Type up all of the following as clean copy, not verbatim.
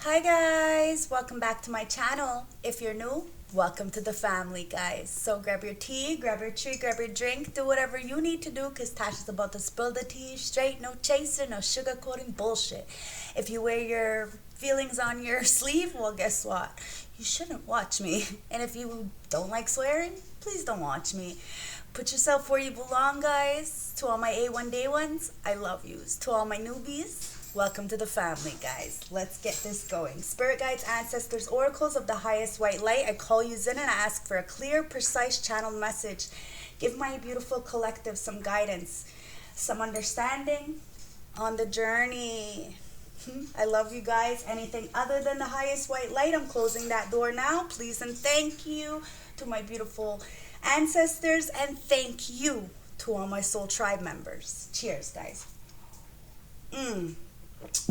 Hi guys, welcome back to my channel. If you're new, welcome to the family, guys. So grab your tea, grab your treat, grab your drink, do whatever you need to do because Tasha's about to spill the tea straight, no chaser, no sugarcoating bullshit. If you wear your feelings on your sleeve, well, guess what? You shouldn't watch me. And if you don't like swearing, please don't watch me. Put yourself where you belong, guys. To all my A1 day ones, I love yous. To all my newbies, welcome to the family, guys. Let's get this going. Spirit guides, ancestors, oracles of the highest white light, I call you in and I ask for a clear, precise channeled message. Give my beautiful collective some guidance, some understanding on the journey. I love you guys. Anything other than the highest white light, I'm closing that door now. Please and thank you to my beautiful ancestors, and thank you to all my soul tribe members. Cheers, guys.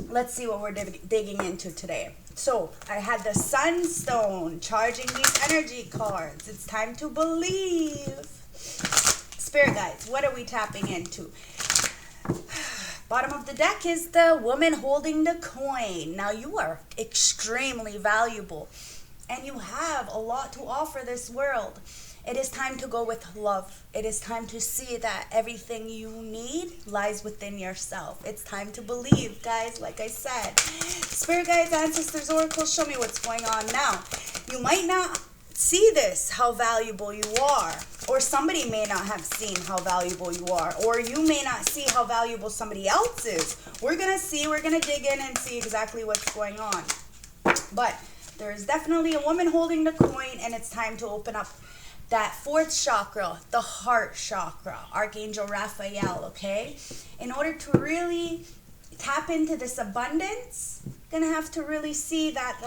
Let's see what we're digging into today. So I had the sunstone charging these energy cards. It's time to believe. Spirit guides, what are we tapping into? Bottom of the deck is the woman holding the coin. Now you are extremely valuable and you have a lot to offer this world. It is time to go with love. It is time to see that everything you need lies within yourself. It's time to believe, guys, like I said. Spirit guides, ancestors, oracles, show me what's going on now. You might not see this, how valuable you are. Or somebody may not have seen how valuable you are. Or you may not see how valuable somebody else is. We're going to see, we're going to dig in and see exactly what's going on. But there is definitely a woman holding the coin, and it's time to open up that fourth chakra, the heart chakra, Archangel Raphael, okay? In order to really tap into this abundance, gonna have to really see that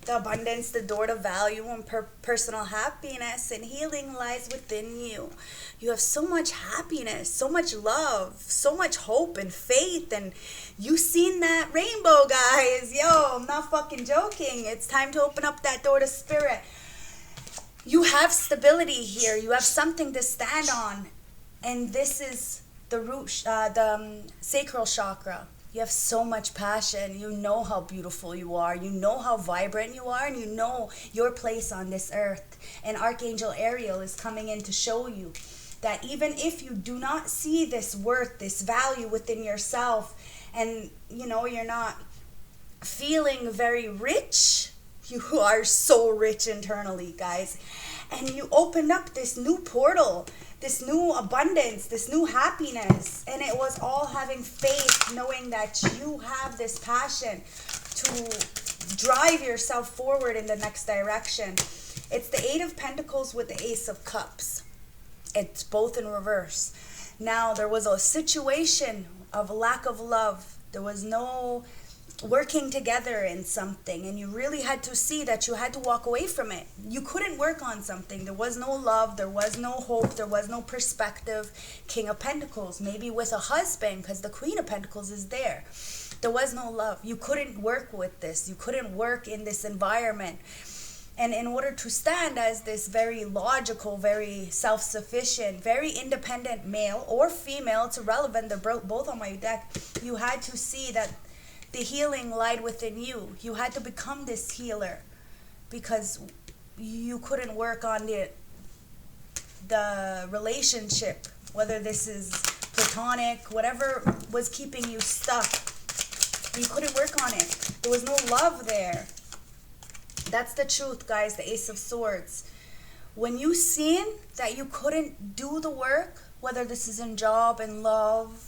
the abundance, the door to value and personal happiness and healing lies within you. You have so much happiness, so much love, so much hope and faith, and you've seen that rainbow, guys. Yo, I'm not fucking joking. It's time to open up that door to spirit. You have stability here. You have something to stand on. And this is the root, sacral chakra. You have so much passion. You know how beautiful you are. You know how vibrant you are. And you know your place on this earth. And Archangel Ariel is coming in to show you that even if you do not see this worth, this value within yourself, and you know you're not feeling very rich, you are so rich internally, guys. And you opened up this new portal, this new abundance, this new happiness. And it was all having faith, knowing that you have this passion to drive yourself forward in the next direction. It's the Eight of Pentacles with the Ace of Cups. It's both in reverse. Now, there was a situation of lack of love. There was no working together in something, and you really had to see that you had to walk away from it. You couldn't work on something. There was no love, there was no hope, there was no perspective. King of Pentacles, maybe with a husband, because the Queen of Pentacles is there. There was no love. You couldn't work with this. You couldn't work in this environment. And in order to stand as this very logical, very self-sufficient, very independent male or female, it's irrelevant, they're both on my deck, you had to see that the healing lied within you. You had to become this healer because you couldn't work on the relationship, whether this is platonic, whatever was keeping you stuck. You couldn't work on it. There was no love there. That's the truth, guys, the Ace of Swords. When you seen that you couldn't do the work, whether this is in job and love,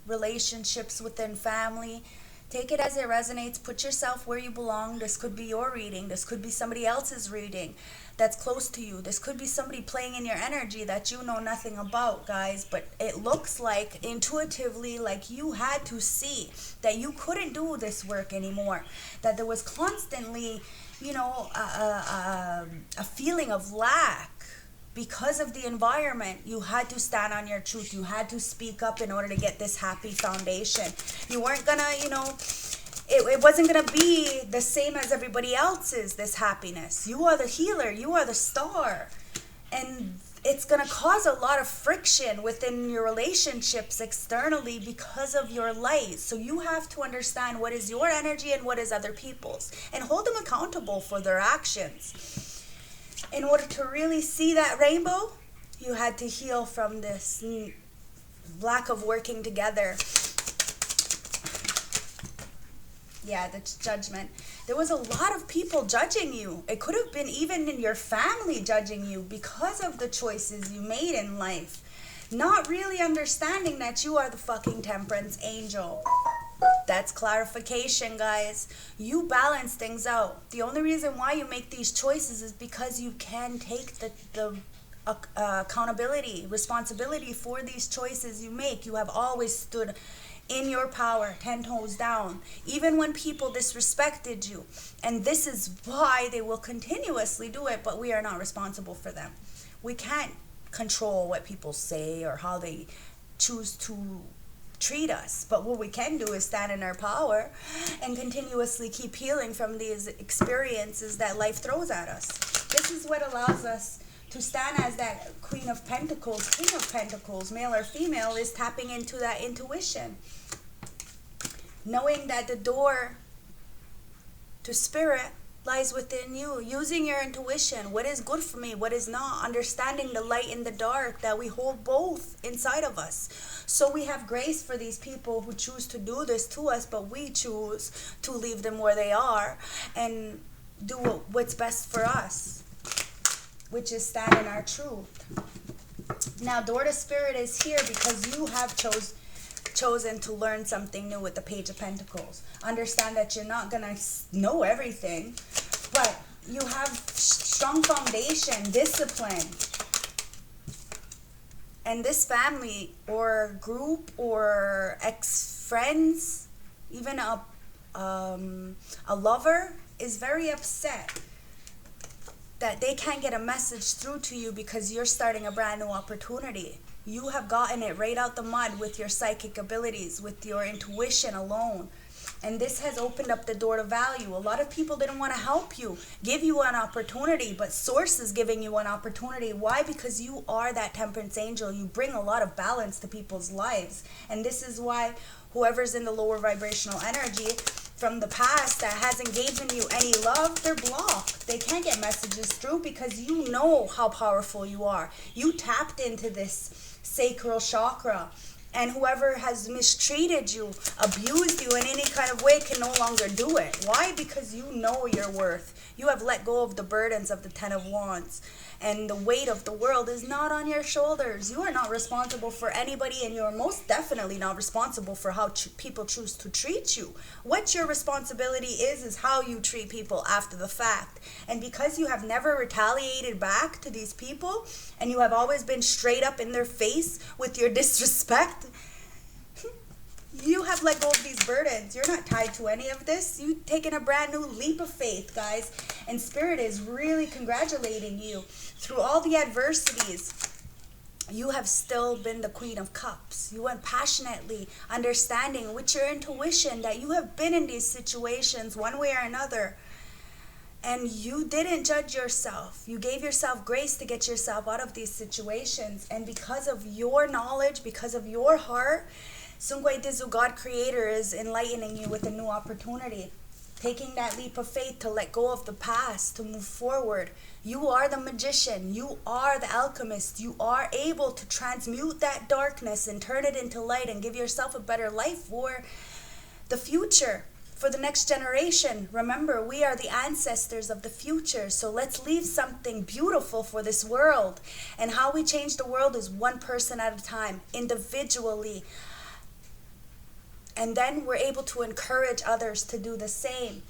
relationships within family, take it as it resonates. Put yourself where you belong. This could be your reading. This could be somebody else's reading that's close to you. This could be somebody playing in your energy that you know nothing about, guys. But it looks like, intuitively, like you had to see that you couldn't do this work anymore. That there was constantly, you know, a feeling of lack. Because of the environment, you had to stand on your truth. You had to speak up in order to get this happy foundation. You weren't gonna, you know, it wasn't gonna be the same as everybody else's, this happiness. You are the healer. You are the star. And it's going to cause a lot of friction within your relationships externally because of your light. So you have to understand what is your energy and what is other people's, and hold them accountable for their actions. In order to really see that rainbow, you had to heal from this lack of working together. Yeah, the judgment. There was a lot of people judging you. It could have been even in your family judging you because of the choices you made in life. Not really understanding that you are the fucking temperance angel. That's clarification, guys. You balance things out. The only reason why you make these choices is because you can take the accountability, responsibility for these choices you make. You have always stood in your power, 10 toes down, even when people disrespected you. And this is why they will continuously do it, but we are not responsible for them. We can't control what people say or how they choose to treat us. But what we can do is stand in our power and continuously keep healing from these experiences that life throws at us. This is what allows us to stand as that Queen of Pentacles, King of Pentacles, male or female, is tapping into that intuition. Knowing that the door to spirit lies within you. Using your intuition. What is good for me? What is not? Understanding the light and the dark, that we hold both inside of us. So we have grace for these people who choose to do this to us, but we choose to leave them where they are and do what's best for us, which is stand in our truth. Now, door to spirit is here because you have chosen to learn something new with the Page of Pentacles. Understand that you're not going to know everything, but you have strong foundation, discipline. And this family or group or ex-friends, even a lover, is very upset that they can't get a message through to you because you're starting a brand new opportunity. You have gotten it right out the mud with your psychic abilities, with your intuition alone. And this has opened up the door to value. A lot of people didn't want to help you, give you an opportunity, but Source is giving you an opportunity. Why? Because you are that temperance angel. You bring a lot of balance to people's lives. And this is why whoever's in the lower vibrational energy from the past that hasn't given you any love, they're blocked. They can't get messages through because you know how powerful you are. You tapped into this sacral chakra. And whoever has mistreated you, abused you in any kind of way can no longer do it. Why? Because you know your worth. You have let go of the burdens of the Ten of Wands. And the weight of the world is not on your shoulders. You are not responsible for anybody, and you are most definitely not responsible for how people choose to treat you. What your responsibility is how you treat people after the fact. And because you have never retaliated back to these people, and you have always been straight up in their face with your disrespect, you have let go of these burdens. You're not tied to any of this. You've taken a brand new leap of faith, guys. And Spirit is really congratulating you. Through all the adversities, you have still been the Queen of Cups. You went passionately, understanding with your intuition that you have been in these situations one way or another. And you didn't judge yourself. You gave yourself grace to get yourself out of these situations. And because of your knowledge, because of your heart, Sungwai Dizu, God Creator, is enlightening you with a new opportunity. Taking that leap of faith to let go of the past, to move forward. You are the magician. You are the alchemist. You are able to transmute that darkness and turn it into light and give yourself a better life for the future, for the next generation. Remember, we are the ancestors of the future. So let's leave something beautiful for this world. And how we change the world is one person at a time, individually. And then we're able to encourage others to do the same.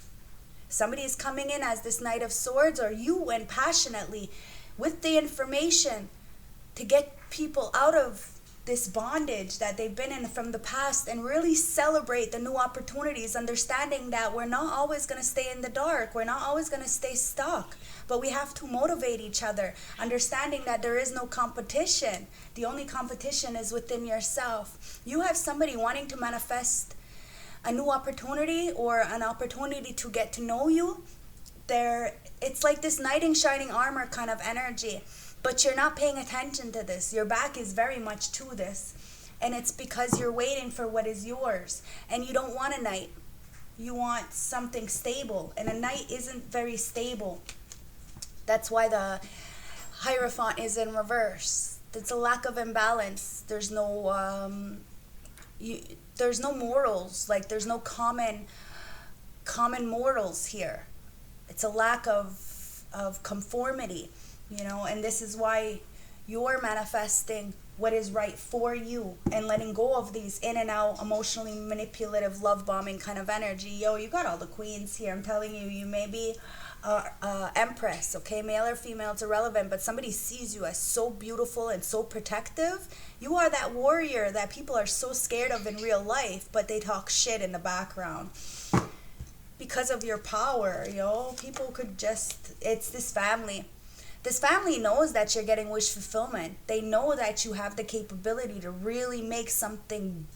Somebody is coming in as this Knight of Swords, or you went passionately with the information to get people out of this bondage that they've been in from the past and really celebrate the new opportunities, understanding that we're not always going to stay in the dark. We're not always going to stay stuck, but we have to motivate each other, understanding that there is no competition. The only competition is within yourself. You have somebody wanting to manifest a new opportunity or an opportunity to get to know you. It's like this knight in shining armor kind of energy. But you're not paying attention to this. Your back is very much to this. And it's because you're waiting for what is yours. And you don't want a knight. You want something stable. And a knight isn't very stable. That's why the Hierophant is in reverse. It's a lack of imbalance. There's no there's no morals. Like, there's no common morals here. It's a lack of conformity, you know, and this is why you're manifesting what is right for you and letting go of these in and out, emotionally manipulative, love bombing kind of energy. Yo, you got all the queens here. I'm telling you, you may be empress, okay? Male or female, it's irrelevant, but somebody sees you as so beautiful and so protective. You are that warrior that people are so scared of in real life, but they talk shit in the background. Because of your power, yo, people could just, it's this family. This family knows that you're getting wish fulfillment. They know that you have the capability to really make something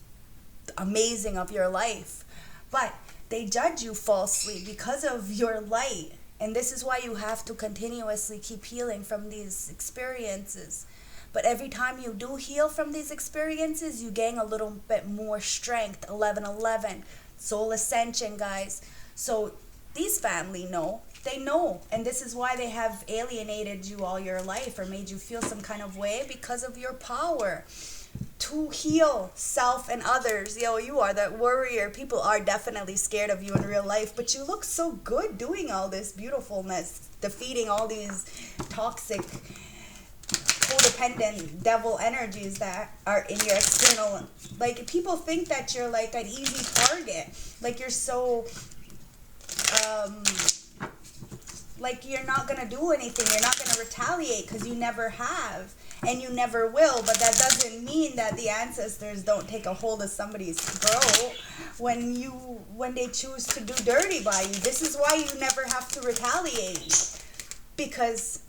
amazing of your life. But they judge you falsely because of your light. And this is why you have to continuously keep healing from these experiences. But every time you do heal from these experiences, you gain a little bit more strength. 1111, soul ascension, guys. So these family know. They know. And this is why they have alienated you all your life or made you feel some kind of way, because of your power to heal self and others. Yo, you are that warrior. People are definitely scared of you in real life, but you look so good doing all this beautifulness, defeating all these toxic, codependent devil energies that are in your external. Like, people think that you're like an easy target. Like, you're so like you're not gonna do anything, you're not gonna retaliate, because you never have and you never will. But that doesn't mean that the ancestors don't take a hold of somebody's throat when they choose to do dirty by you. This is why you never have to retaliate, because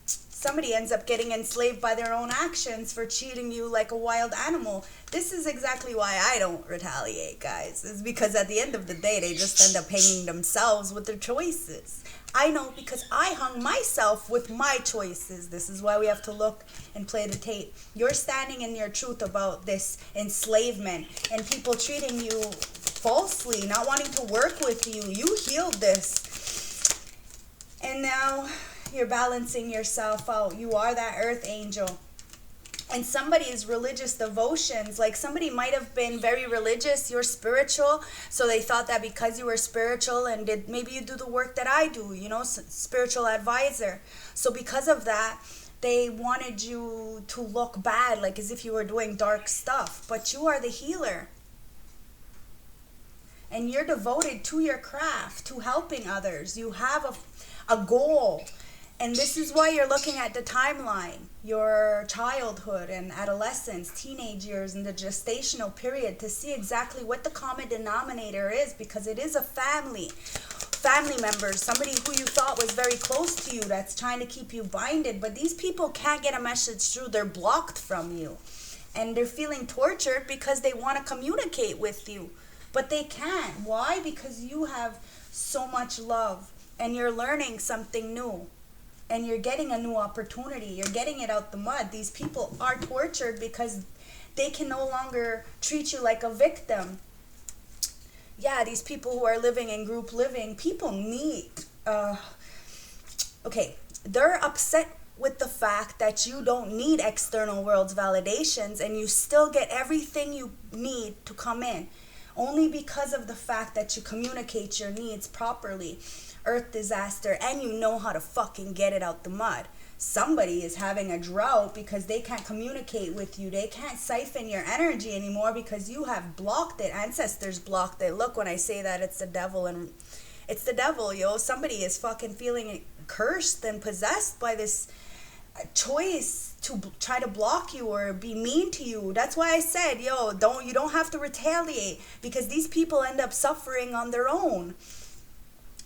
somebody ends up getting enslaved by their own actions for treating you like a wild animal. This is exactly why I don't retaliate, guys. It's because at the end of the day, they just end up hanging themselves with their choices. I know, because I hung myself with my choices. This is why we have to look and play the tape. You're standing in your truth about this enslavement and people treating you falsely, not wanting to work with you. You healed this. And now you're balancing yourself out. You are that earth angel. And somebody's religious devotions, like somebody might have been very religious, you're spiritual, so they thought that because you were spiritual and maybe you do the work that I do, you know, spiritual advisor. So because of that, they wanted you to look bad, like as if you were doing dark stuff. But you are the healer. And you're devoted to your craft, to helping others. You have a goal. And this is why you're looking at the timeline, your childhood and adolescence, teenage years, and the gestational period, to see exactly what the common denominator is, because it is a family members, somebody who you thought was very close to you that's trying to keep you binded. But these people can't get a message through. They're blocked from you. And they're feeling tortured because they want to communicate with you. But they can't. Why? Because you have so much love and you're learning something new. And you're getting a new opportunity. You're getting it out the mud. These people are tortured because they can no longer treat you like a victim. Yeah, these people who are living in group living, people need... they're upset with the fact that you don't need external world's validations and you still get everything you need to come in. Only because of the fact that you communicate your needs properly. Earth disaster, and you know how to fucking get it out the mud. Somebody is having a drought because they can't communicate with you. They can't siphon your energy anymore because you have blocked it. Ancestors blocked it. Look, when I say that, it's the devil, and it's the devil, yo. Somebody is fucking feeling cursed and possessed by this choice to try to block you or be mean to you. That's why I said, yo, you don't have to retaliate, because these people end up suffering on their own.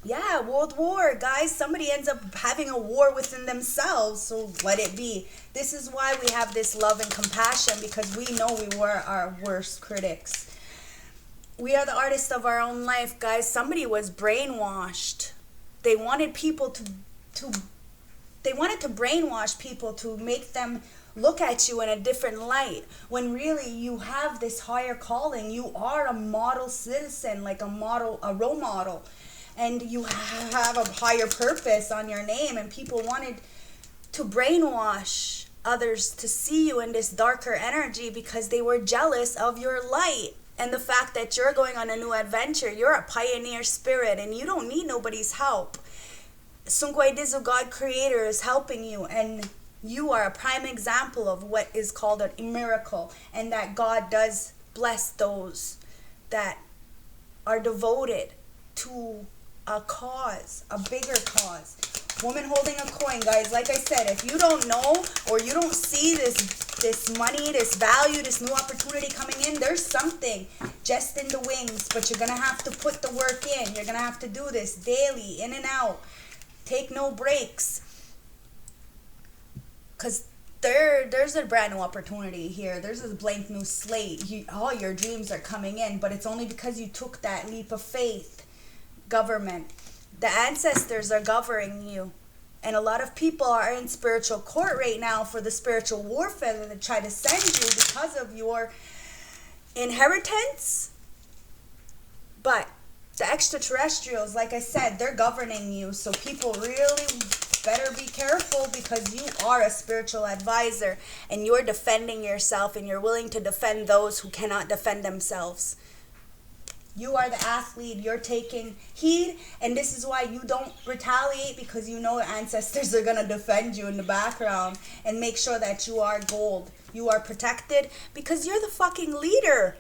Yeah, World War, guys. Somebody ends up having a war within themselves, so let it be. This is why we have this love and compassion, because we know we were our worst critics. We are the artists of our own life, guys. Somebody was brainwashed. They wanted people to They wanted to brainwash people to make them look at you in a different light, when really you have this higher calling. You are a model citizen, like a role model, and you have a higher purpose on your name. And people wanted to brainwash others to see you in this darker energy because they were jealous of your light and the fact that you're going on a new adventure. You're a pioneer spirit and you don't need nobody's help. Sungwai Dizu, God Creator, is helping you, and you are a prime example of what is called a miracle, and that God does bless those that are devoted to a cause, a bigger cause. Woman holding a coin, guys. Like I said, if you don't know or you don't see this money, this value, this new opportunity coming in, there's something just in the wings, but you're going to have to put the work in. You're going to have to do this daily, in and out. Take no breaks, because there's a brand new opportunity here. There's a blank new slate. All your dreams are coming in, but it's only because you took that leap of faith. Government, the ancestors are governing you, and a lot of people are in spiritual court right now for the spiritual warfare that they try to send you because of your inheritance. But the extraterrestrials, like I said, they're governing you. So people really better be careful, because you are a spiritual advisor and you're defending yourself, and you're willing to defend those who cannot defend themselves. You are the athlete. You're taking heed, and this is why you don't retaliate, because you know ancestors are going to defend you in the background and make sure that you are gold. You are protected because you're the fucking leader.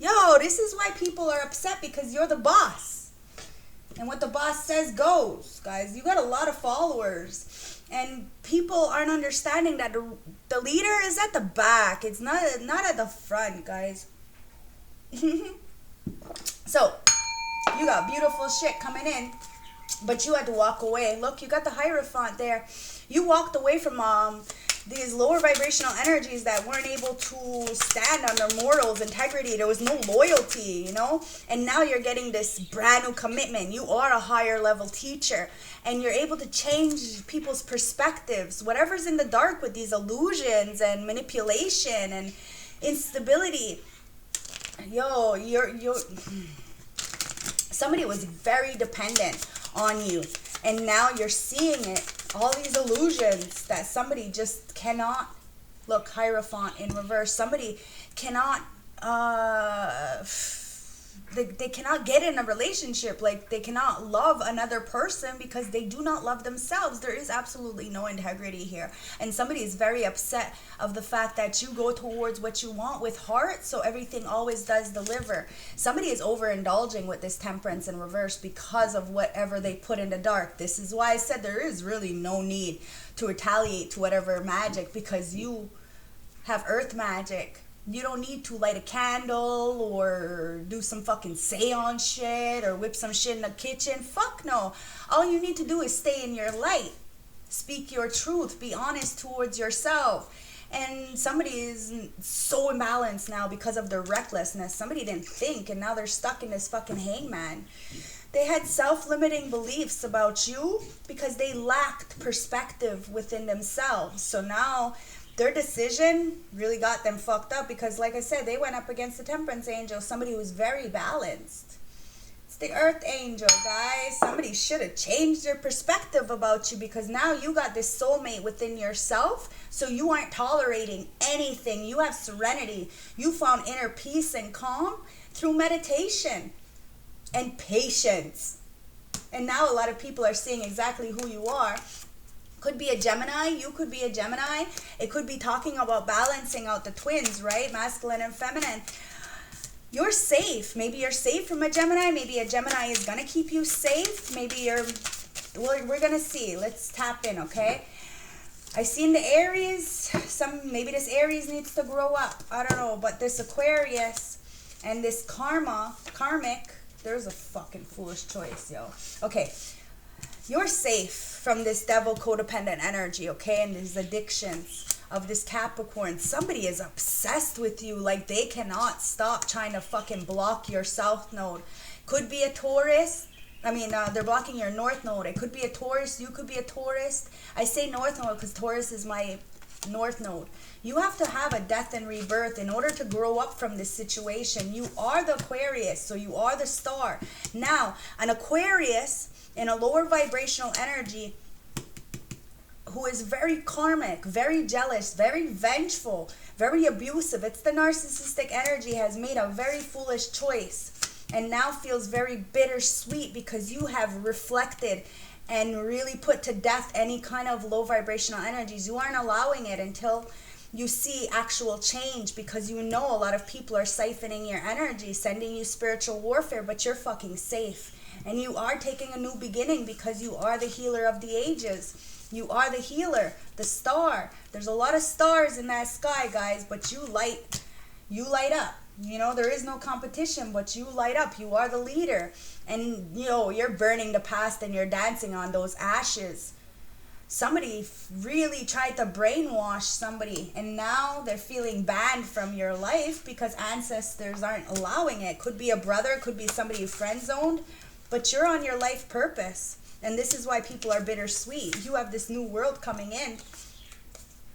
Yo, this is why people are upset, because you're the boss. And what the boss says goes, guys. You got a lot of followers. And people aren't understanding that the leader is at the back. It's not at the front, guys. So, you got beautiful shit coming in, but you had to walk away. Look, you got the Hierophant there. You walked away from these lower vibrational energies that weren't able to stand under mortals' integrity. There was no loyalty, you know? And now you're getting this brand new commitment. You are a higher level teacher, and you're able to change people's perspectives. Whatever's in the dark with these illusions and manipulation and instability. Yo, somebody was very dependent on you, and now you're seeing it. All these illusions that somebody just cannot, look, Hierophant in reverse, somebody cannot, they cannot get in a relationship. Like, they cannot love another person because they do not love themselves. There is absolutely no integrity here. And somebody is very upset of the fact that you go towards what you want with heart, so everything always does deliver. Somebody is overindulging with this Temperance in reverse because of whatever they put in the dark. This is why I said there is really no need to retaliate to whatever magic, because you have earth magic. You don't need to light a candle or do some fucking seance shit or whip some shit in the kitchen. Fuck no. All you need to do is stay in your light. Speak your truth. Be honest towards yourself. And somebody is so imbalanced now because of their recklessness. Somebody didn't think, and now they're stuck in this fucking hangman. They had self-limiting beliefs about you because they lacked perspective within themselves. So now their decision really got them fucked up, because like I said, they went up against the Temperance Angel, somebody who's very balanced. It's the Earth Angel, guys. Somebody should have changed their perspective about you, because now you got this soulmate within yourself, so you aren't tolerating anything. You have serenity. You found inner peace and calm through meditation and patience. And now a lot of people are seeing exactly who you are. Could be a Gemini. You could be a Gemini. It could be talking about balancing out the twins, right? Masculine and feminine. You're safe. Maybe you're safe from a Gemini. Maybe a Gemini is going to keep you safe. Maybe you're... Well, we're going to see. Let's tap in, okay? I see in the Aries, maybe this Aries needs to grow up. I don't know. But this Aquarius and this Karmic, there's a fucking foolish choice, yo. Okay. You're safe from this devil codependent energy, okay? And these addictions of this Capricorn. Somebody is obsessed with you, like they cannot stop trying to fucking block your south node. Could be a Taurus, they're blocking your north node. It could be a Taurus. You could be a Taurus. I say north node because Taurus is my north node. You have to have a death and rebirth in order to grow up from this situation. You are the Aquarius, so you are the star. Now, an Aquarius in a lower vibrational energy who is very karmic, very jealous, very vengeful, very abusive. It's the narcissistic energy, has made a very foolish choice and now feels very bittersweet because you have reflected and really put to death any kind of low vibrational energies. You aren't allowing it until you see actual change, because you know a lot of people are siphoning your energy, sending you spiritual warfare, but you're fucking safe. And you are taking a new beginning because you are the healer of the ages. You are the healer, the star. There's a lot of stars in that sky, guys, but you light up. You know, there is no competition, but you light up. You are the leader. And, you know, you're burning the past and you're dancing on those ashes. Somebody really tried to brainwash somebody, and now they're feeling banned from your life because ancestors aren't allowing it. Could be a brother, could be somebody you friend zoned, but you're on your life purpose. And this is why people are bittersweet. You have this new world coming in,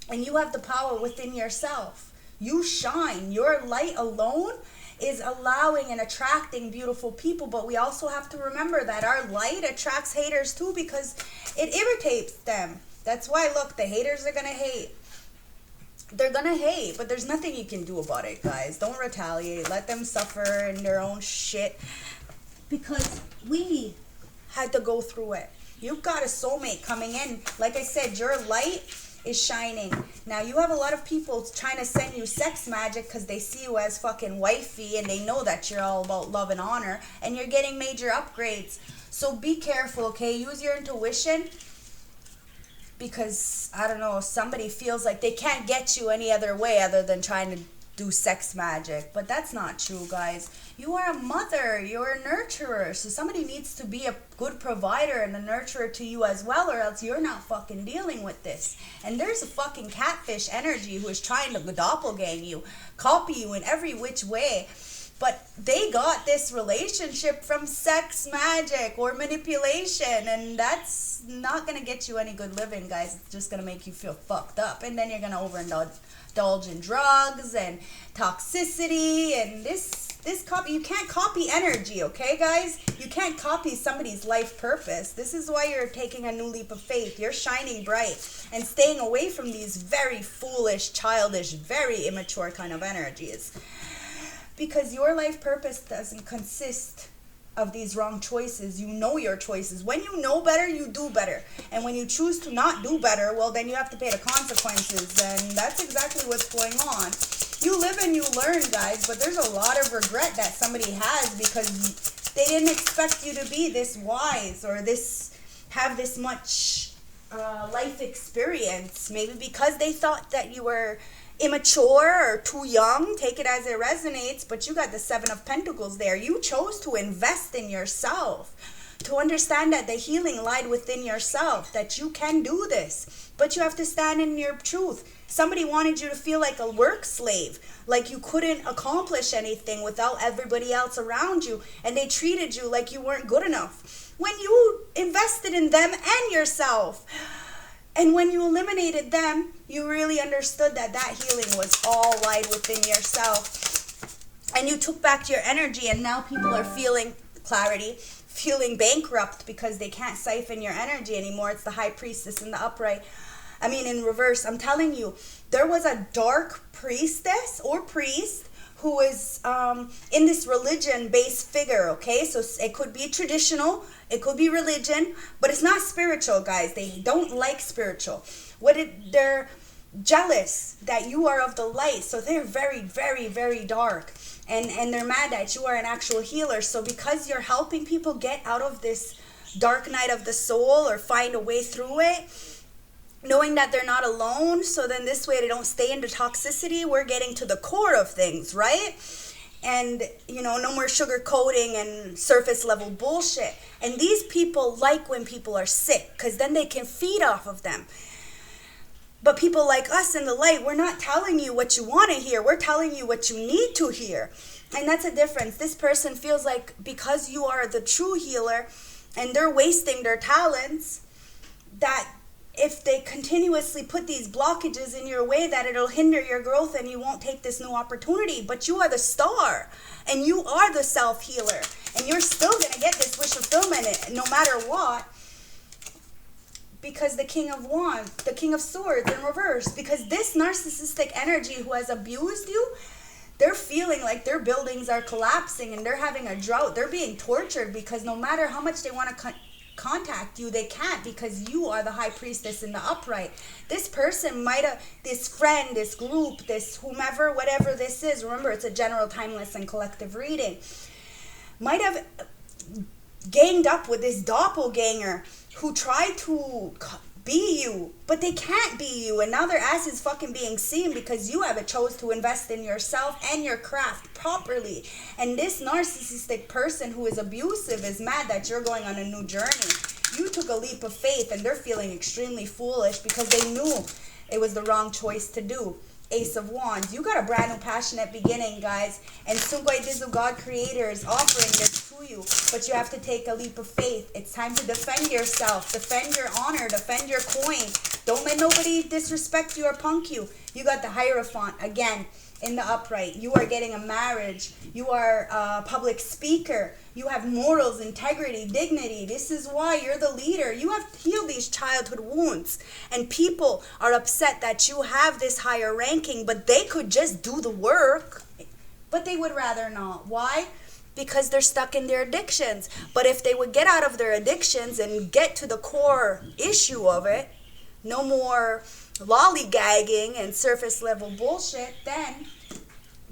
and you have the power within yourself. You shine. Your light alone is allowing and attracting beautiful people, but we also have to remember that our light attracts haters too, because it irritates them. That's why, look, the haters are gonna hate. They're gonna hate, but there's nothing you can do about it, guys. Don't retaliate. Let them suffer in their own shit, because we had to go through it. You've got a soulmate coming in. Like I said, your light is shining. Now, you have a lot of people trying to send you sex magic because they see you as fucking wifey and they know that you're all about love and honor, and you're getting major upgrades. So be careful, okay? Use your intuition, because, I don't know, somebody feels like they can't get you any other way other than trying to do sex magic. But that's not true, guys. You are a mother. You're a nurturer. So somebody needs to be a good provider and a nurturer to you as well, or else you're not fucking dealing with this. And there's a fucking catfish energy who is trying to doppelgang you, copy you in every which way. But they got this relationship from sex magic or manipulation, and that's not going to get you any good living, guys. It's just going to make you feel fucked up, and then you're going to overindulge in drugs and toxicity, and this copy. You can't copy energy, okay, guys? You can't copy somebody's life purpose. This is why you're taking a new leap of faith. You're shining bright and staying away from these very foolish, childish, very immature kind of energies, because your life purpose doesn't consist of these wrong choices. You know your choices. When you know better, you do better. And when you choose to not do better, well, then you have to pay the consequences. And that's exactly what's going on. You live and you learn, guys, but there's a lot of regret that somebody has because they didn't expect you to be this wise or have this much life experience. Maybe because they thought that you were immature or too young. Take it as it resonates, but you got the Seven of Pentacles there. You chose to invest in yourself, to understand that the healing lied within yourself, that you can do this, but you have to stand in your truth. Somebody wanted you to feel like a work slave, like you couldn't accomplish anything without everybody else around you, and they treated you like you weren't good enough when you invested in them and yourself. And when you eliminated them, you really understood that healing was all lied within yourself. And you took back your energy, and now people are feeling clarity, feeling bankrupt because they can't siphon your energy anymore. It's the High Priestess in the upright. In reverse. I'm telling you, there was a dark priestess or priest who is in this religion-based figure, okay? So it could be traditional, it could be religion, but it's not spiritual, guys. They don't like spiritual. They're jealous that you are of the light, so they're very, very, very dark. And they're mad that you are an actual healer. So because you're helping people get out of this dark night of the soul or find a way through it, knowing that they're not alone, so then this way they don't stay into toxicity, we're getting to the core of things, right? And, no more sugarcoating and surface level bullshit. And these people like when people are sick, because then they can feed off of them. But people like us in the light, we're not telling you what you want to hear, we're telling you what you need to hear. And that's a difference. This person feels like because you are the true healer, and they're wasting their talents, that if they continuously put these blockages in your way, that it'll hinder your growth and you won't take this new opportunity. But you are the star, and you are the self-healer, and you're still going to get this wish fulfillment no matter what, because the King of Wands, the King of Swords in reverse, because this narcissistic energy who has abused you, they're feeling like their buildings are collapsing and they're having a drought. They're being tortured because no matter how much they want to contact you, they can't, because you are the high priestess in the upright. This person might have, this friend, this group, this whomever, whatever this is, remember it's a general, timeless, and collective reading, might have ganged up with this doppelganger who tried to be you, but they can't be you, and now their ass is fucking being seen because you haven't chose to invest in yourself and your craft properly. And this narcissistic person who is abusive is mad that you're going on a new journey. You took a leap of faith, and they're feeling extremely foolish because they knew it was the wrong choice to do. Ace of Wands. You got a brand new passionate beginning, guys, and Sungwai Dizu God Creator is offering this to you, but you have to take a leap of faith. It's time to defend yourself, defend your honor, defend your coin. Don't let nobody disrespect you or punk you. You got the Hierophant again in the upright. You are getting a marriage. You are a public speaker. You have morals, integrity, dignity. This is why you're the leader. You have healed these childhood wounds, and people are upset that you have this higher ranking, but they could just do the work, but they would rather not. Why? Because they're stuck in their addictions. But if they would get out of their addictions and get to the core issue of it, no more lollygagging and surface level bullshit, then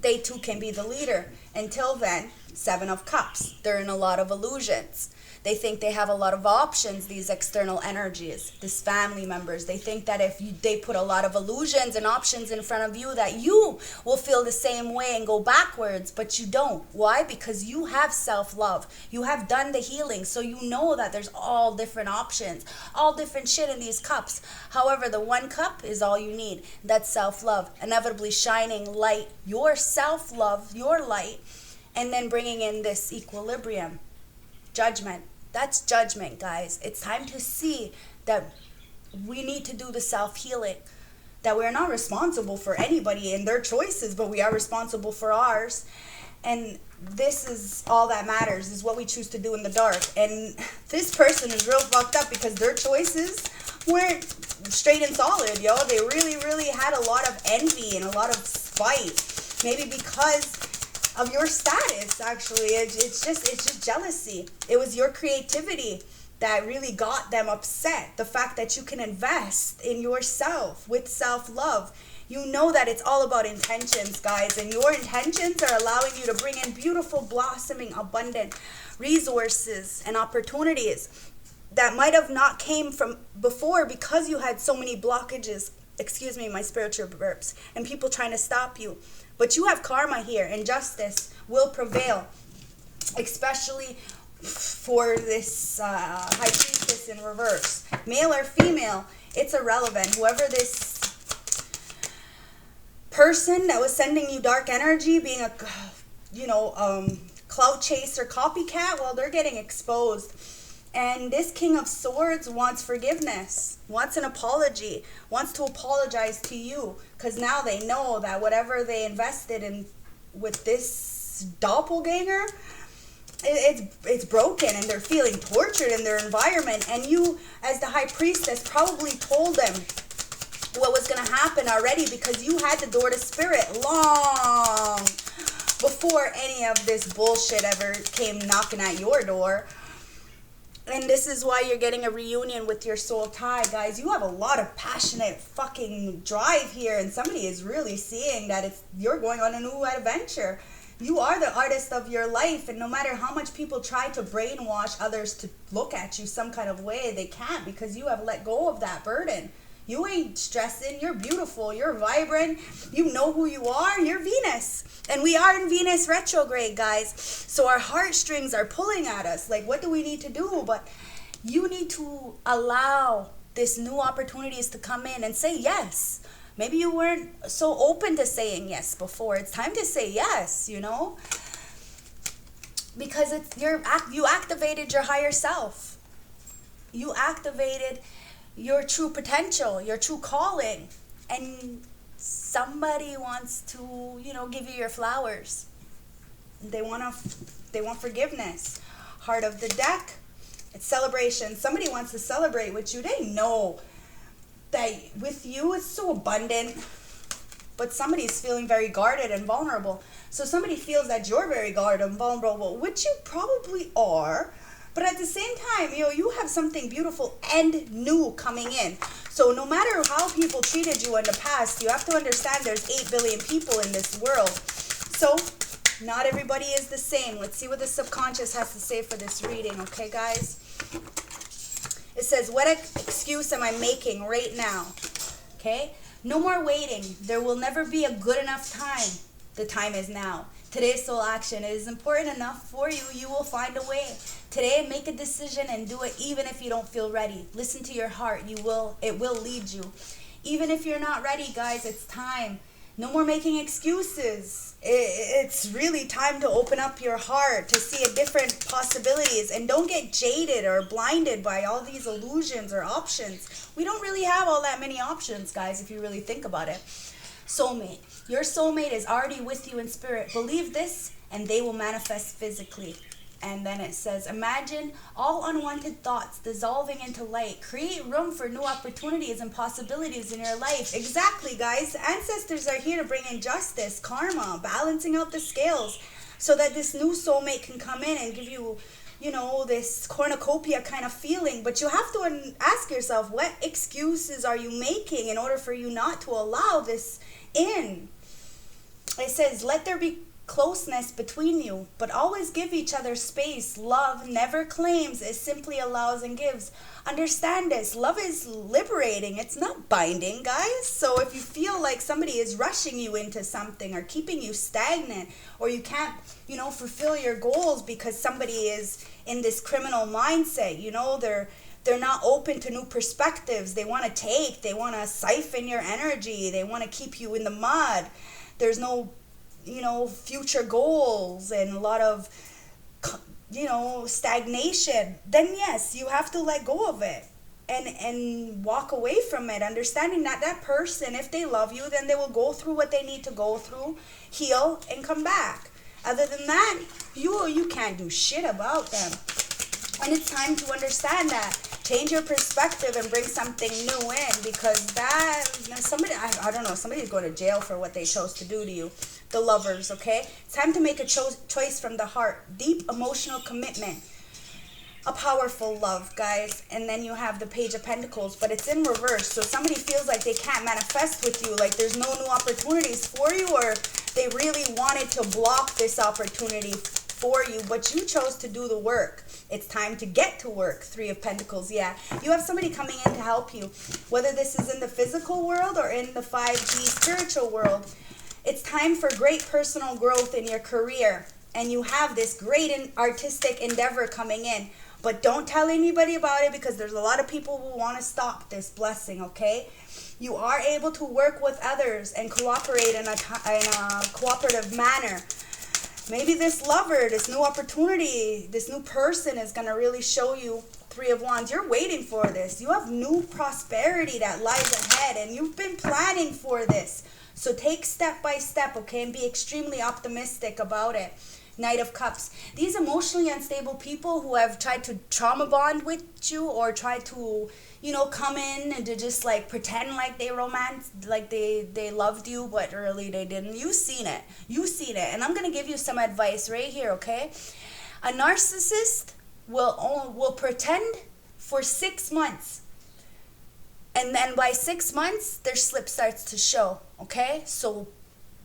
they too can be the leader. Until then, Seven of Cups. They're in a lot of illusions. They think they have a lot of options, these external energies, these family members. They think that if they put a lot of illusions and options in front of you, that you will feel the same way and go backwards, but you don't. Why? Because you have self-love. You have done the healing, so you know that there's all different options, all different shit in these cups. However, the one cup is all you need. That's self-love, inevitably shining light, your self-love, your light, and then bringing in this equilibrium. Judgment. That's judgment, guys. It's time to see that we need to do the self-healing, that we're not responsible for anybody and their choices, but we are responsible for ours. And this is all that matters, is what we choose to do in the dark. And this person is real fucked up because their choices weren't straight and solid, yo. They really, really had a lot of envy and a lot of spite. Maybe because of your status, actually. It's just jealousy. It was your creativity that really got them upset. The fact that you can invest in yourself with self-love. You know that it's all about intentions, guys, and your intentions are allowing you to bring in beautiful, blossoming, abundant resources and opportunities that might have not came from before because you had so many blockages. Excuse me, my spiritual burps, and people trying to stop you. But you have karma here, and justice will prevail, especially for this high priestess in reverse. Male or female, it's irrelevant. Whoever this person that was sending you dark energy, being a, clout chaser, copycat, well, they're getting exposed. And this King of Swords wants forgiveness, wants an apology, wants to apologize to you, because now they know that whatever they invested in with this doppelganger, it's broken, and they're feeling tortured in their environment. And you, as the high priestess, probably told them what was going to happen already, because you had the door to spirit long before any of this bullshit ever came knocking at your door. And this is why you're getting a reunion with your soul tie, guys. You have a lot of passionate fucking drive here, and somebody is really seeing that you're going on a new adventure. You are the artist of your life, and no matter how much people try to brainwash others to look at you some kind of way, they can't, because you have let go of that burden. You ain't stressing. You're beautiful. You're vibrant. You know who you are. You're Venus. And we are in Venus retrograde, guys. So our heartstrings are pulling at us. Like, what do we need to do? But you need to allow this new opportunities to come in and say yes. Maybe you weren't so open to saying yes before. It's time to say yes, because you activated your higher self. you activated your true potential, your true calling, and somebody wants to, give you your flowers. They want forgiveness. Heart of the deck, it's celebration. Somebody wants to celebrate with you. They know that with you it's so abundant, but somebody's feeling very guarded and vulnerable. So somebody feels that you're very guarded and vulnerable, which you probably are. But at the same time, you have something beautiful and new coming in. So no matter how people treated you in the past, you have to understand there's 8 billion people in this world. So not everybody is the same. Let's see what the subconscious has to say for this reading, okay, guys? It says, what excuse am I making right now? Okay? No more waiting. There will never be a good enough time. The time is now. Today's soul action is important enough for you. You will find a way. Today, make a decision and do it even if you don't feel ready. Listen to your heart. It will lead you. Even if you're not ready, guys, it's time. No more making excuses. It's really time to open up your heart to see a different possibilities, and don't get jaded or blinded by all these illusions or options. We don't really have all that many options, guys, if you really think about it. Soulmate. Your soulmate is already with you in spirit. Believe this and they will manifest physically. And then it says, imagine all unwanted thoughts dissolving into light. Create room for new opportunities and possibilities in your life. Exactly, guys. Ancestors are here to bring in justice, karma, balancing out the scales so that this new soulmate can come in and give you, this cornucopia kind of feeling. But you have to ask yourself, what excuses are you making in order for you not to allow this in? It says, let there be closeness between you, but always give each other space. Love never claims, it simply allows and gives. Understand this. Love is liberating. It's not binding, guys. So if you feel like somebody is rushing you into something or keeping you stagnant, or you can't, fulfill your goals because somebody is in this criminal mindset, they're not open to new perspectives. They want to they want to siphon your energy. They want to keep you in the mud. There's no future goals and a lot of, stagnation, then yes, you have to let go of it and walk away from it, understanding that that person, if they love you, then they will go through what they need to go through, heal, and come back. Other than that, you can't do shit about them. And it's time to understand that. Change your perspective and bring something new in, because somebody's going to jail for what they chose to do to you. The lovers, okay? It's time to make a choice from the heart. Deep emotional commitment. A powerful love, guys. And then you have the Page of Pentacles, but it's in reverse. So somebody feels like they can't manifest with you, like there's no new opportunities for you, or they really wanted to block this opportunity for you, but you chose to do the work. It's time to get to work. 3 of Pentacles, yeah. You have somebody coming in to help you, whether this is in the physical world or in the 5G spiritual world. It's time for great personal growth in your career, and you have this great artistic endeavor coming in, but don't tell anybody about it, because there's a lot of people who want to stop this blessing, okay? You are able to work with others and cooperate in a cooperative manner. Maybe this lover, this new opportunity, this new person is going to really show you 3 of Wands. You're waiting for this. You have new prosperity that lies ahead, and you've been planning for this. So take step by step, okay, and be extremely optimistic about it. Knight of Cups. These emotionally unstable people who have tried to trauma bond with you, or try to, come in and to just like pretend like they they loved you, but really they didn't. You've seen it. And I'm going to give you some advice right here, okay? A narcissist will pretend for 6 months. And then by 6 months, their slip starts to show, okay? So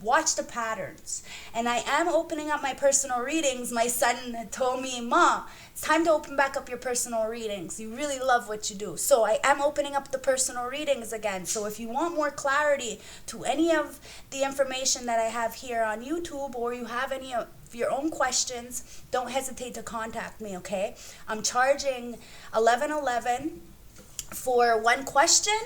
watch the patterns. And I am opening up my personal readings. My son told me, Ma, it's time to open back up your personal readings. You really love what you do. So I am opening up the personal readings again. So if you want more clarity to any of the information that I have here on YouTube, or you have any of your own questions, don't hesitate to contact me, okay? I'm charging $11.11 for one question,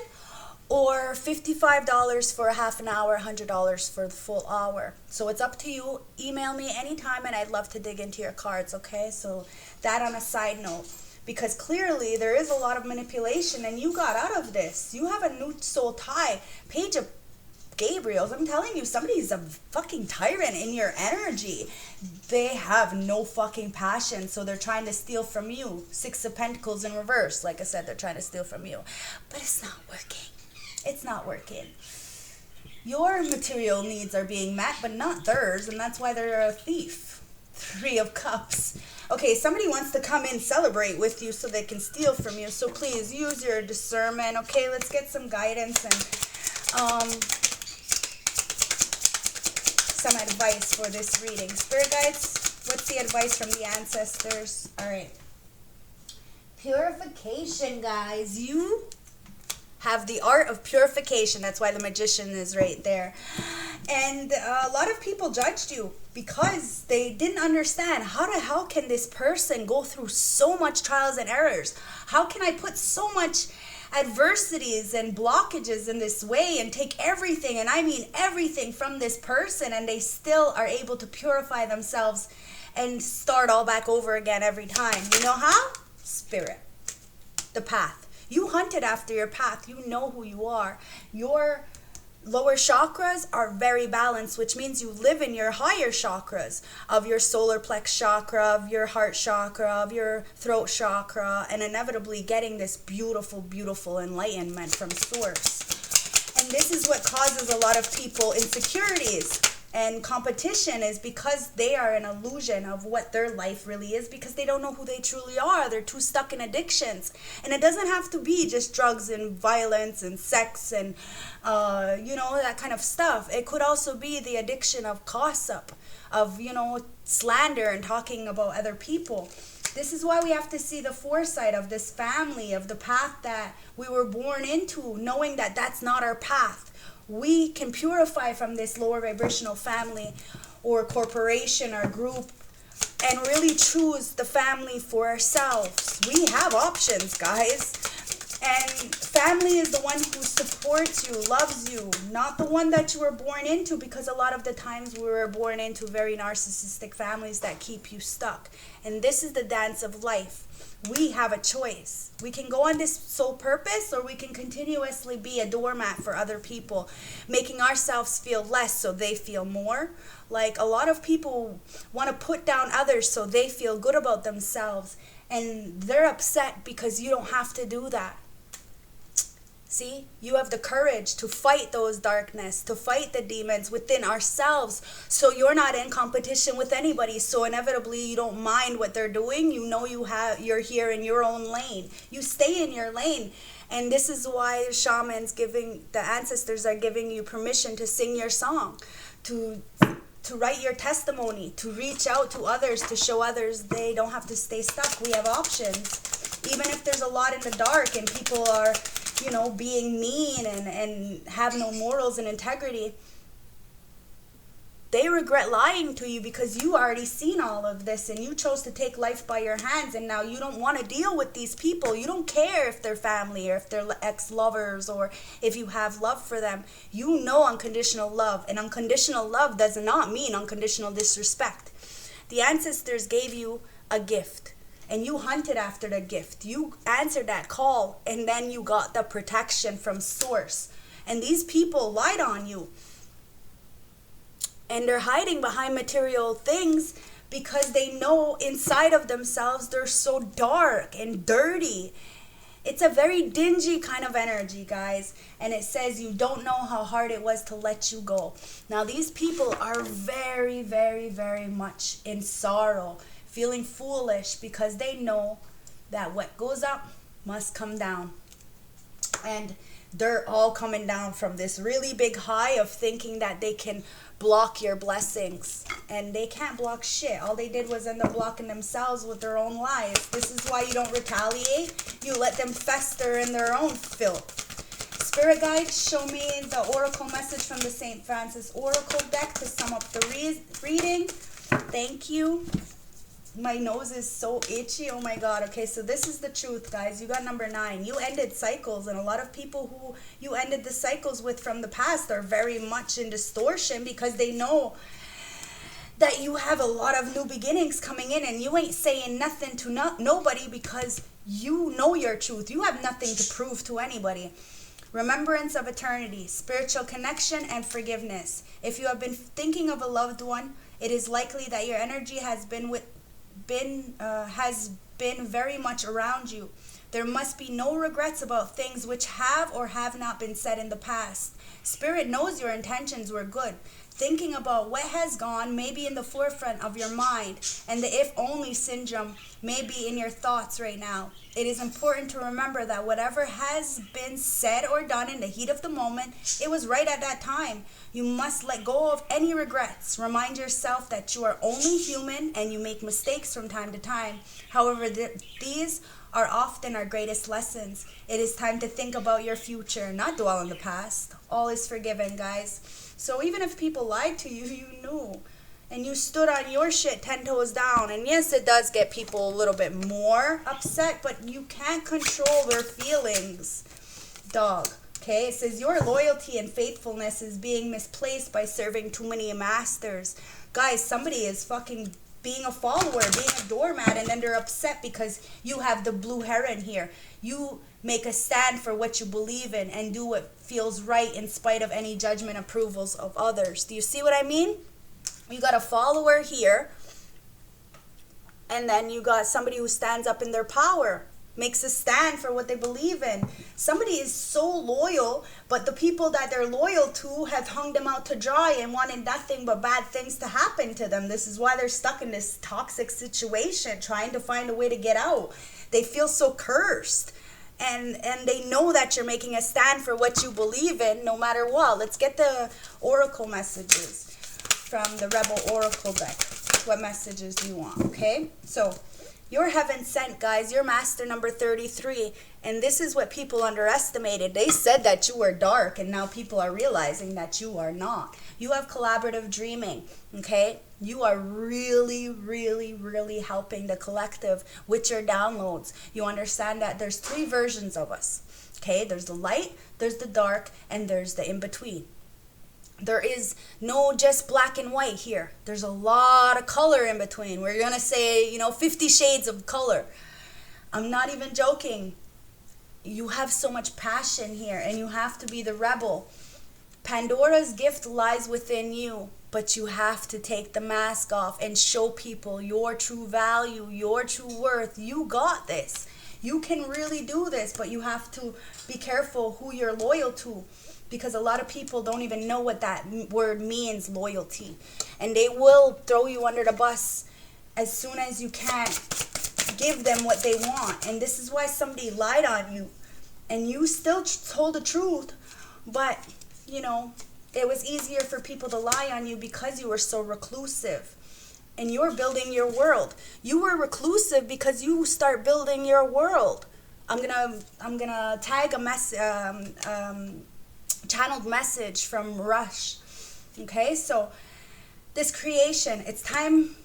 or $55 for a half an hour, $100 for the full hour. So it's up to you. Email me anytime, and I'd love to dig into your cards, okay? So that on a side note. because clearly there is a lot of manipulation and you got out of this. You have a new soul tie. Page of Gabriels, I'm telling you, somebody's a fucking tyrant in your energy. They have no fucking passion, so they're trying to steal from you. Six of Pentacles in reverse. Like I said, they're trying to steal from you. But it's not working. It's not working. Your material needs are being met, but not theirs, and that's why they're a thief. Three of Cups. Okay, somebody wants to come in, celebrate with you so they can steal from you. So please use your discernment. Okay, let's get some guidance and some advice for this reading. Spirit guides, what's the advice from the ancestors? All right. Purification, guys. You have the art of purification. That's why the Magician is right there. And a lot of people judged you because they didn't understand how the hell can this person go through so much trials and errors? How can I put so much adversities and blockages in this way and take everything, and I mean everything, from this person, and they still are able to purify themselves and start all back over again every time? You know how? Spirit. The path. You hunted after your path. You know who you are. Your lower chakras are very balanced, which means you live in your higher chakras of your solar plex chakra, of your heart chakra, of your throat chakra, and inevitably getting this beautiful, beautiful enlightenment from source. And this is what causes a lot of people insecurities and competition, is because they are an illusion of what their life really is, because they don't know who they truly are. They're too stuck in addictions. And it doesn't have to be just drugs and violence and sex and, that kind of stuff. It could also be the addiction of gossip, of, slander and talking about other people. This is why we have to see the foresight of this family, of the path that we were born into, knowing that that's not our path. We can purify from this lower vibrational family or corporation or group and really choose the family for ourselves. We have options, guys. And family is the one who supports you, loves you, not the one that you were born into, because a lot of the times we were born into very narcissistic families that keep you stuck. And this is the dance of life. We have a choice. We can go on this sole purpose, or we can continuously be a doormat for other people, making ourselves feel less so they feel more. Like, a lot of people want to put down others so they feel good about themselves, and they're upset because you don't have to do that. See, you have the courage to fight those darkness, to fight the demons within ourselves. So you're not in competition with anybody. So inevitably you don't mind what they're doing. You know you're here in your own lane. You stay in your lane. And this is why the ancestors are giving you permission to sing your song, to write your testimony, to reach out to others, to show others they don't have to stay stuck. We have options. Even if there's a lot in the dark and people are being mean and have no morals and integrity, they regret lying to you because you already seen all of this and you chose to take life by your hands, and now you don't want to deal with these people. You don't care if they're family or if they're ex-lovers or if you have love for them. You know unconditional love, and unconditional love does not mean unconditional disrespect. The ancestors gave you a gift, and you hunted after the gift. You answered that call, and then you got the protection from source. And these people lied on you. And they're hiding behind material things because they know inside of themselves they're so dark and dirty. It's a very dingy kind of energy, guys. And it says you don't know how hard it was to let you go. Now, these people are very, very, very much in sorrow, feeling foolish because they know that what goes up must come down. And they're all coming down from this really big high of thinking that they can block your blessings. And they can't block shit. All they did was end up blocking themselves with their own lies. This is why you don't retaliate. You let them fester in their own filth. Spirit guides, show me the oracle message from the St. Francis Oracle deck to sum up the reading. Thank you. My nose is so itchy. Oh my God. Okay, so this is the truth, guys. You got number 9. You ended cycles, and a lot of people who you ended the cycles with from the past are very much in distortion because they know that you have a lot of new beginnings coming in, and you ain't saying nothing to nobody because You know your truth. You have nothing to prove to anybody. Remembrance of eternity, spiritual connection, and forgiveness. If you have been thinking of a loved one, it is likely that your energy has been very much around you. There must be no regrets about things which have or have not been said in the past. Spirit knows your intentions were good. Thinking about what has gone may be in the forefront of your mind, and the if only syndrome may be in your thoughts right now. It is important to remember that whatever has been said or done in the heat of the moment, it was right at that time. You must let go of any regrets. Remind yourself that you are only human and you make mistakes from time to time. However, these are often our greatest lessons. It is time to think about your future, not dwell on the past. All is forgiven, guys. So even if people lied to you, you knew. And you stood on your shit 10 toes down. And yes, it does get people a little bit more upset, but you can't control their feelings, dog. Okay, it says your loyalty and faithfulness is being misplaced by serving too many masters. Guys, somebody is fucking being a follower, being a doormat, and then they're upset because you have the blue heron here. You make a stand for what you believe in and do what feels right in spite of any judgment approvals of others. Do you see what I mean? You got a follower here, and then you got somebody who stands up in their power, makes a stand for what they believe in. Somebody is so loyal, but the people that they're loyal to have hung them out to dry and wanted nothing but bad things to happen to them. This is why they're stuck in this toxic situation, trying to find a way to get out. They feel so cursed. And they know that you're making a stand for what you believe in no matter what. Let's get the oracle messages from the Rebel Oracle deck. What messages do you want, okay? So, you're heaven sent, guys. You're master number 33. And this is what people underestimated. They said that you were dark, and now people are realizing that you are not. You have collaborative dreaming, okay? You are really, really, really helping the collective with your downloads. You understand that there's 3 versions of us, okay? There's the light, there's the dark, and there's the in-between. There is no just black and white here. There's a lot of color in between. We're going to say, 50 shades of color. I'm not even joking. You have so much passion here, and you have to be the rebel. Pandora's gift lies within you, but you have to take the mask off and show people your true value, your true worth. You got this. You can really do this, but you have to be careful who you're loyal to, because a lot of people don't even know what that word means, loyalty. And they will throw you under the bus as soon as you can't give them what they want. And this is why somebody lied on you. And you still told the truth, but, it was easier for people to lie on you because you were so reclusive. And you're building your world. You were reclusive because you start building your world. I'm gonna tag a channeled message from Rush. Okay, so this creation, it's time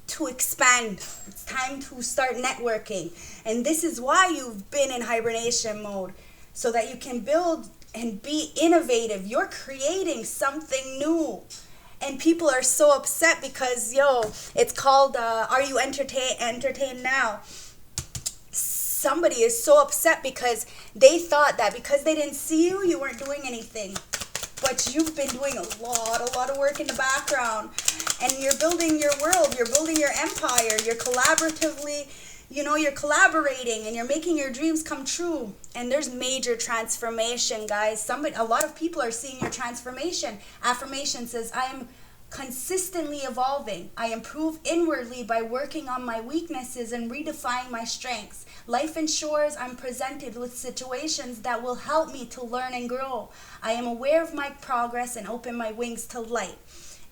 to expand. It's time to start networking. And this is why you've been in hibernation mode, so that you can build and be innovative. You're creating something new. And people are so upset because, it's called, Are You Entertained Now? Somebody is so upset because they thought that because they didn't see you, you weren't doing anything. But you've been doing a lot of work in the background. And you're building your world. You're building your empire. You're collaboratively, you're collaborating and you're making your dreams come true. And there's major transformation, guys. A lot of people are seeing your transformation. Affirmation says, I am consistently evolving. I improve inwardly by working on my weaknesses and redefining my strengths. Life ensures I'm presented with situations that will help me to learn and grow. I am aware of my progress and open my wings to light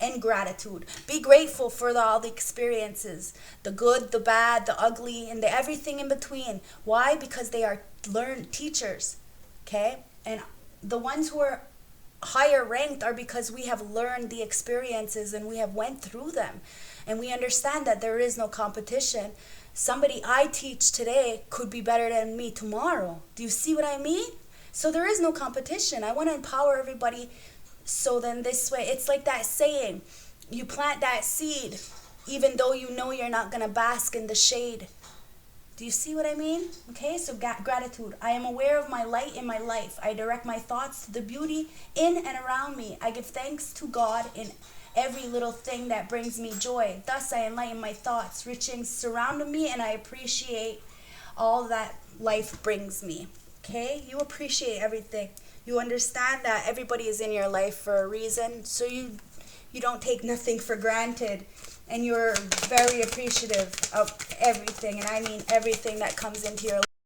and gratitude. Be grateful for all the experiences, the good, the bad, the ugly, and the everything in between. Why? Because they are learned teachers, okay? And the ones who are higher ranked are because we have learned the experiences and we have went through them. And we understand that there is no competition. Somebody I teach today could be better than me tomorrow. Do you see what I mean? So there is no competition. I want to empower everybody. So then this way, it's like that saying, you plant that seed, even though you know you're not going to bask in the shade. Do you see what I mean? Okay, so gratitude. I am aware of my light in my life. I direct my thoughts to the beauty in and around me. I give thanks to God in every little thing that brings me joy. Thus I enlighten my thoughts. Rich things surround me, and I appreciate all that life brings me. Okay, you appreciate everything. You understand that everybody is in your life for a reason, so you don't take nothing for granted, and you're very appreciative of everything, and I mean everything that comes into your life.